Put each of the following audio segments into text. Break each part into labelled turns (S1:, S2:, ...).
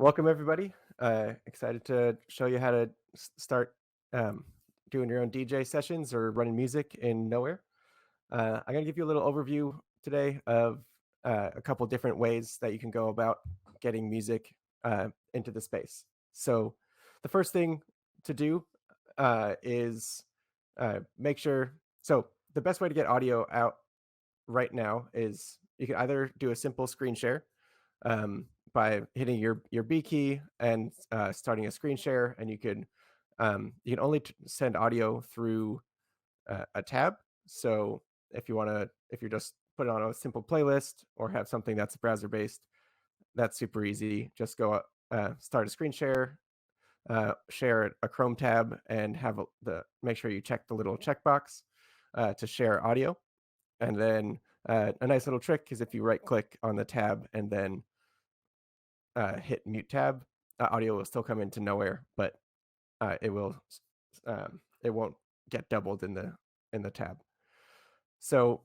S1: Welcome everybody. Excited to show you how to start um, doing your own DJ sessions or running music in Nowhere. I'm going to give you a little overview today of a couple different ways that you can go about getting music into the space. So the first thing to do is make sure. So the best way to get audio out right now is you can either do a simple screen share um, by hitting your B key and starting a screen share, and you can only send audio through a tab. So if you're just put it on a simple playlist or have something that's browser based, that's super easy. Just go start a screen share, share a Chrome tab, and have the make sure you check the little checkbox to share audio. And then a nice little trick is if you right click on the tab and then hit mute tab, audio will still come into Nowhere, but it won't get doubled in the tab. So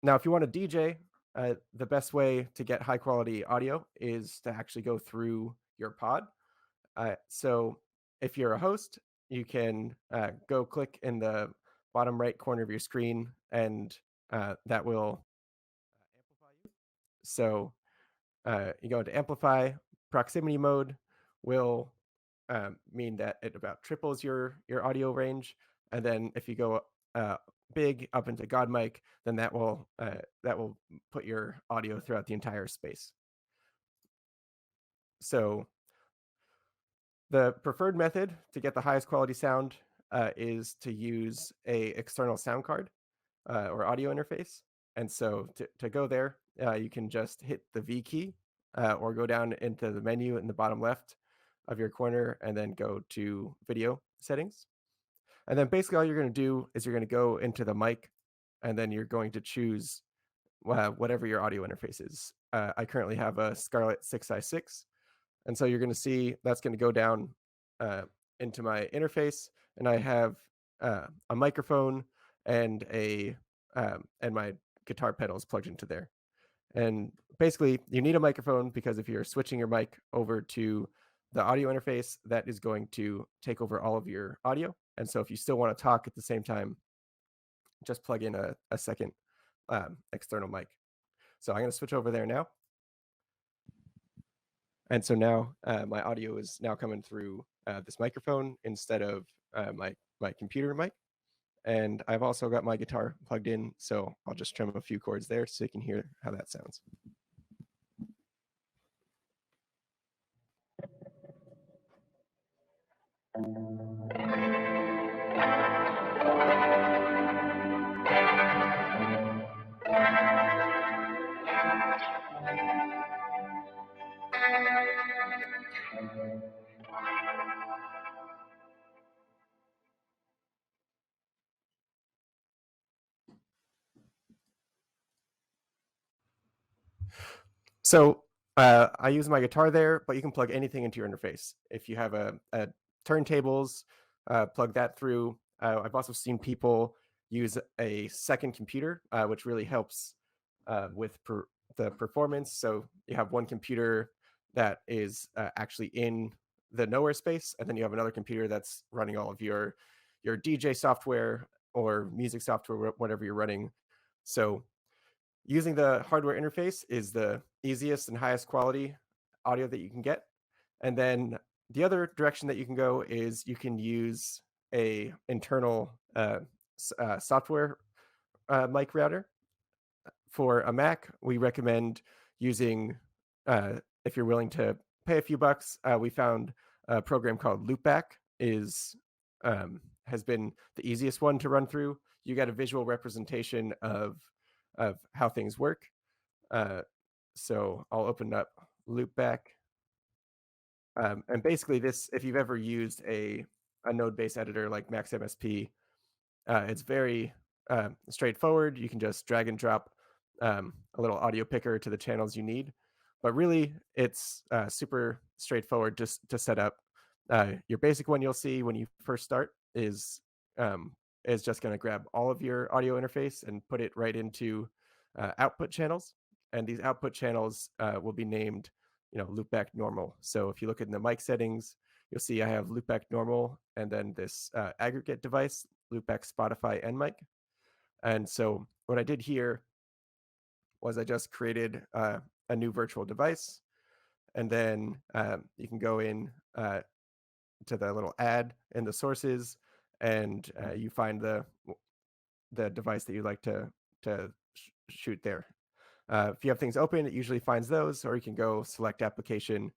S1: now, if you want to DJ, the best way to get high quality audio is to actually go through your pod. So if you're a host, you can go click in the bottom right corner of your screen, and that will amplify you. So you go into amplify. Proximity mode will mean that it about triples your audio range, and then if you go big up into God mic, then that will put your audio throughout the entire space. So the preferred method to get the highest quality sound is to use a external sound card or audio interface. And so to go there, you can just hit the V key or go down into the menu in the bottom left of your corner and then go to video settings. And then basically all you're going to do is you're going to go into the mic and then you're going to choose whatever your audio interface is. I currently have a Scarlett 6i6. And so you're going to see that's going to go down into my interface. And I have a microphone and and my guitar pedals plugged into there. And basically, you need a microphone because if you're switching your mic over to the audio interface, that is going to take over all of your audio. And so if you still want to talk at the same time, just plug in a second external mic. So I'm going to switch over there now. And so now my audio is now coming through this microphone instead of my computer mic. And I've also got my guitar plugged in, so I'll just trim a few chords there so you can hear how that sounds. So I use my guitar there, but you can plug anything into your interface. If you have a turntables, plug that through. I've also seen people use a second computer, which really helps with the performance. So you have one computer that is actually in the Nowhere space, and then you have another computer that's running all of your DJ software or music software, whatever you're running. So using the hardware interface is the easiest and highest quality audio that you can get. And then the other direction that you can go is you can use a internal software mic router. For a Mac, we recommend using, if you're willing to pay a few bucks, we found a program called Loopback has been the easiest one to run through. You get a visual representation of how things work. So I'll open up Loopback. And basically this, if you've ever used a node-based editor like Maxx MSP, it's very straightforward. You can just drag and drop a little audio picker to the channels you need. But really, it's super straightforward just to set up. Your basic one you'll see when you first start is just going to grab all of your audio interface and put it right into output channels. And these output channels will be named loopback normal. So if you look in the mic settings, you'll see I have loopback normal and then this aggregate device, loopback Spotify and mic. And so what I did here was I just created a new virtual device, and then you can go in to the little add in the sources, and you find the device that you'd like to shoot there. If you have things open, it usually finds those, or you can go select application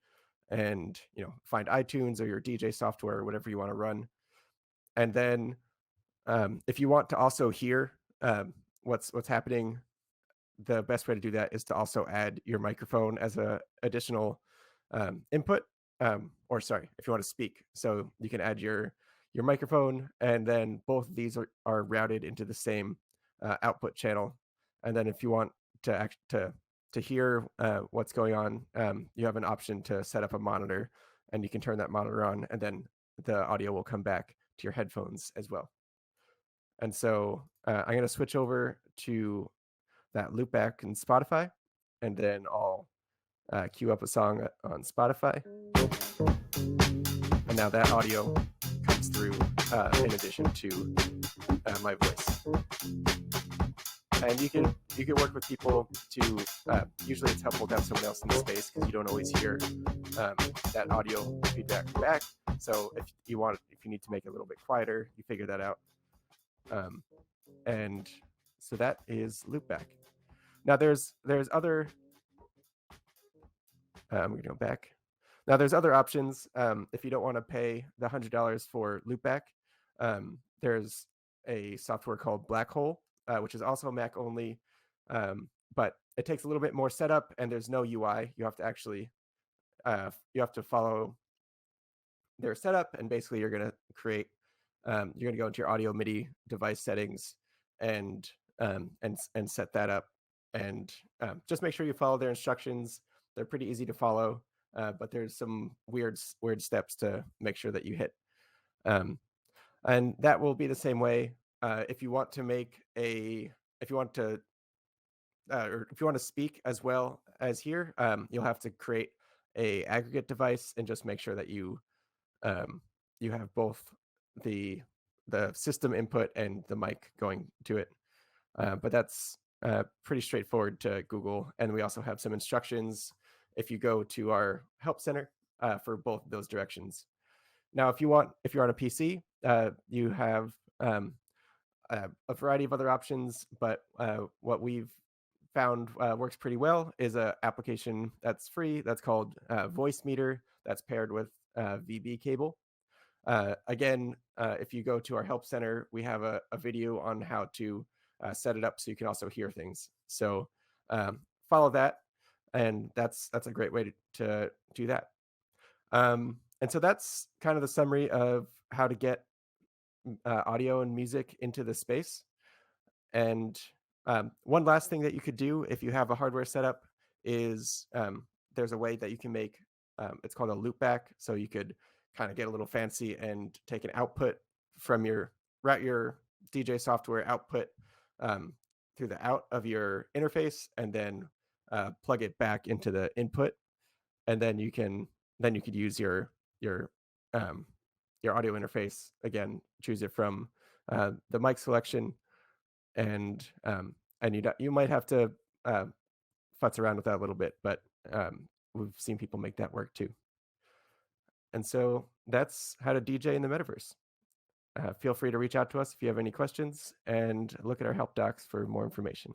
S1: and find iTunes or your DJ software or whatever you want to run. And then if you want to also hear what's happening, the best way to do that is to also add your microphone as a additional input. Or sorry, if you want to speak, so you can add your microphone, and then both of these are routed into the same output channel. And then if you want to hear what's going on, you have an option to set up a monitor, and you can turn that monitor on, and then the audio will come back to your headphones as well. And so I'm going to switch over to that loopback in Spotify, and then I'll queue up a song on Spotify. And now that audio comes through in addition to my voice. And you can work with people to usually it's helpful to have someone else in the space because you don't always hear that audio feedback back. So if you need to make it a little bit quieter, you figure that out. And so that is Loopback. Now there's other. I'm going to go back. Now there's other options. If you don't want to pay the $100 for Loopback, there's a software called Blackhole, which is also Mac only, but it takes a little bit more setup, and there's no UI. You have to actually follow their setup, and basically you're going to create. You're going to go into your audio MIDI device settings and set that up, and just make sure you follow their instructions. They're pretty easy to follow, but there's some weird steps to make sure that you hit. And that will be the same way if you want to speak as well as here. You'll have to create a aggregate device and just make sure that you have both the system input and the mic going to it. But that's pretty straightforward to Google. And we also have some instructions if you go to our help center for both of those directions. Now, if you're on a PC, you have a variety of other options, but what we've found works pretty well is an application that's free that's called Voicemeeter, that's paired with VB cable. Again, if you go to our help center, we have a video on how to set it up so you can also hear things. So follow that, and that's a great way to do that. And so that's kind of the summary of how to get audio and music into the space. And one last thing that you could do if you have a hardware setup is there's a way that you can make, it's called a loopback. So you could kind of get a little fancy and take an output from route your DJ software output through the out of your interface, and then plug it back into the input, and then you could use your audio interface again. Choose it from the mic selection, and you might have to futz around with that a little bit, but we've seen people make that work too. And so that's how to DJ in the metaverse. Feel free to reach out to us if you have any questions, and look at our help docs for more information.